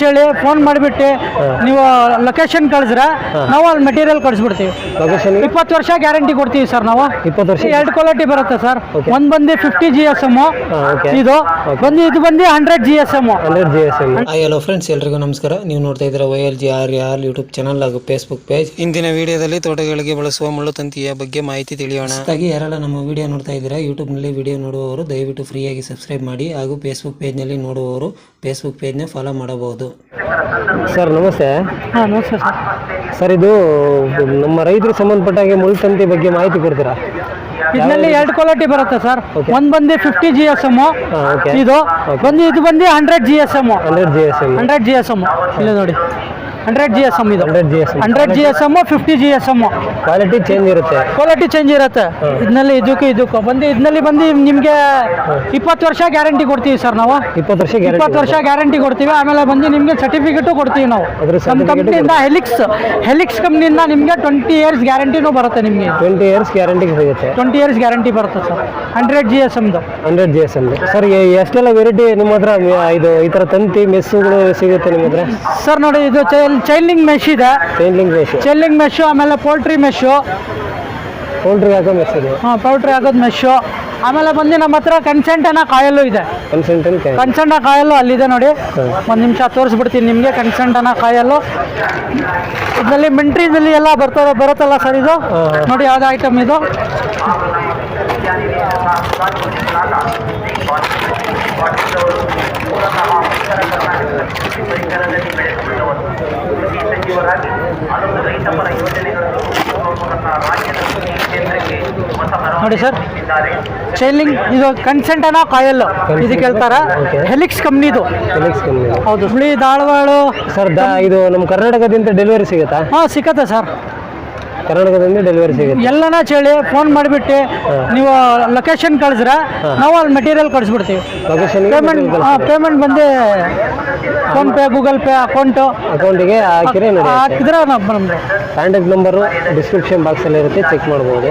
ಹೇಳಿ ಫೋನ್ ಮಾಡಿಬಿಟ್ಟು ನೀವು ಲೊಕೇಶನ್ ಕಳಿಸ್ರೆ ನಾವು ಅಲ್ಲಿ ಮೆಟೀರಿಯಲ್ ಕಳಿಸ್ಬಿಡ್ತೀವಿ. ಲೊಕೇಶನ್ 20 ವರ್ಷ ಗ್ಯಾರಂಟಿ ಕೊಡ್ತೀವಿ ಸರ್ ನಾವು. 20 ವರ್ಷ 2 ಕ್ವಾಲಿಟಿ ಬರುತ್ತೆ ಸರ್. ಒಂದು ಬಂದು 50 GSM, ಇದು ಬಂದು 100 GSM. ಹಲೋ ಫ್ರೆಂಡ್ಸ್, ಎಲ್ರಿಗೂ ನಮಸ್ಕಾರ. ನೀವು ನೋಡ್ತಾ ಇದ್ದೀರಾ YLGRR ಯೂಟ್ಯೂಬ್ ಚಾನಲ್ ಹಾಗೂ ಫೇಸ್ಬುಕ್ ಪೇಜ್. ಇಂದಿನ ವಿಡಿಯೋದಲ್ಲಿ ತೋಟಗಳಿಗೆ ಬಳಸುವ ಮುಳ್ಳು ತಂತಿಯ ಬಗ್ಗೆ ಮಾಹಿತಿ ತಿಳಿಯೋಣ. ಹಾಗಾಗಿ ಯಾರೆಲ್ಲ ನಮ್ಮ ವಿಡಿಯೋ ನೋಡ್ತಾ ಇದ್ದೀರಾ, ಯೂಟ್ಯೂಬ್ನಲ್ಲಿ ವಿಡಿಯೋ ನೋಡುವವರು ದಯವಿಟ್ಟು ಫ್ರೀಯಾಗಿ ಸಬ್ಸ್ಕ್ರೈಬ್ ಮಾಡಿ, ಹಾಗೂ ಫೇಸ್ಬುಕ್ ಪೇಜ್ನಲ್ಲಿ ನೋಡುವವರು ಫೇಸ್ಬುಕ್ ಪೇಜ್ನ ಫಾಲೋ ಮಾಡಬಹುದು. ಸರ್ ನಮಸ್ತೆ. ಹಾಂ ನಮಸ್ತೆ ಸರ್. ಸರ್ ಇದು ನಮ್ಮ ರೈತರಿಗೆ ಸಂಬಂಧಪಟ್ಟಾಗೆ ಮುಳ್ಳು ತಂತಿ ಬಗ್ಗೆ ಮಾಹಿತಿ ಕೊಡ್ತೀರಾ? ಇದರಲ್ಲಿ 2 ಕ್ವಾಲಿಟಿ ಬರುತ್ತೆ ಸರ್. ಒಂದು ಬಂದು 50 GSM, ಇದು ಬಂದು 100 GSM. 100 GSM ಇಲ್ಲ ನೋಡಿ, 100 GSM ಇದು. 100 GSM 50 GSM ಕ್ವಾಲಿಟಿ ಚೇಂಜ್ ಇರುತ್ತೆ. ಇದರಲ್ಲಿ ಇದಕ್ಕೂ ಬಂದು ನಿಮಗೆ 20 ವರ್ಷ ಗ್ಯಾರಂಟಿ ಕೊಡ್ತೀವಿ ಸರ್ ನಾವು. 20 ವರ್ಷ ಗ್ಯಾರಂಟಿ ಕೊಡ್ತೀವಿ. ಆಮೇಲೆ ಬಂದು ನಿಮಗೆ ಸರ್ಟಿಫಿಕೇಟು ಕೊಡ್ತೀವಿ ನಾವು. ನಮ್ಮ ಕಂಪ್ನಿಯಿಂದ ಹೆಲಿಕ್ಸ್ ಕಂಪ್ನಿಯಿಂದ ನಿಮಗೆ 20 ಇಯರ್ಸ್ ಗ್ಯಾರಂಟಿನೂ ಬರುತ್ತೆ. ನಿಮಗೆ 20 ಇಯರ್ಸ್ ಗ್ಯಾರಂಟಿ ಸಿಗುತ್ತೆ. 20 ಇಯರ್ಸ್ ಗ್ಯಾರಂಟಿ ಬರುತ್ತೆ ಸರ್. 100 GSM 100 GSM. ಸರ್ ಎಷ್ಟೆಲ್ಲ ವೆರೈಟಿ ನಿಮ್ಮ ಹತ್ರ ಇದು ಈ ಥರ ತಂತಿ ಮೆಸ್ಸುಗಳು ಸಿಗುತ್ತೆ ನಿಮ್ಮ ಹತ್ರ? ಸರ್ ನೋಡಿ, ಇದು ಚೈನ್ಲಿಂಗ್ ಮೆಶ್ ಇದೆ. ಚೈನ್ಲಿಂಗ್ ಮೆಶ್, ಆಮೇಲೆ ಪೋಲ್ಟ್ರಿ ಮೆಶು, ಪೌಲ್ಟ್ರಿ ಹಾಕೋ ಮೆಶ್ ಇದೆ. ಪೌಲ್ಟ್ರಿ ಹಾಕೋದು ಮೆಶು. ಆಮೇಲೆ ಬಂದು ನಮ್ಮ ಹತ್ರ ಕನ್ಸೆಂಟನ ಕಾಯಲ್ಲು ಇದೆ. ಕನ್ಸೆಂಟ ಕಾಯಲ್ಲು ಅಲ್ಲಿದೆ ನೋಡಿ. ಒಂದು ನಿಮಿಷ ತೋರಿಸ್ಬಿಡ್ತೀನಿ ನಿಮಗೆ. ಕನ್ಸೆಂಟನ ಕಾಯಲ್ಲು ಇದರಲ್ಲಿ ಮಿಂಟ್ರಿನಲ್ಲಿ ಎಲ್ಲ ಬರುತ್ತಲ್ಲ ಸರ್. ಇದು ನೋಡಿ ಯಾವ್ದು ಐಟಮ್ ಇದು. ನೋಡಿ ಸರ್, ಚೈನ್ಲಿಂಗ್ ಇದು ಕನ್ಸೆಂಟನ ಕಾಯಲ್ ಇದಕ್ಕೆ ಹೇಳ್ತಾರ. ಹೆಲಿಕ್ಸ್ ಕಂಪ್ನಿದು. ಹೌದು. ಹುಳಿ ಧಾರವಾಡ ಸರ್. ಇದು ನಮ್ಮ ಕರ್ನಾಟಕದಿಂದ ಡೆಲಿವರಿ ಸಿಗುತ್ತಾ? ಸಿಕ್ಕತ್ತೆ ಸರ್. ಕರ್ನಾಟಕದಿಂದ ಡೆಲಿವರಿ ಸಿಗುತ್ತೆ. ಎಲ್ಲನ ಹೇಳಿ ಫೋನ್ ಮಾಡಿಬಿಟ್ಟು ನೀವು ಲೊಕೇಶನ್ ಕಳಿಸ್ರೆ ನಾವು ಅಲ್ಲಿ ಮೆಟೀರಿಯಲ್ ಕಳಿಸ್ಬಿಡ್ತೀವಿ. ಪೇಮೆಂಟ್ ಬಂದು ಫೋನ್ಪೇ, ಗೂಗಲ್ ಪೇ ಅಕೌಂಟಿಗೆ ಹಾಕಿದ್ರೆ ಕಾಂಟ್ಯಾಕ್ಟ್ ನಂಬರು ಡಿಸ್ಕ್ರಿಪ್ಷನ್ ಬಾಕ್ಸಲ್ಲಿ ಇರುತ್ತೆ, ಚೆಕ್ ಮಾಡ್ಬೋದು.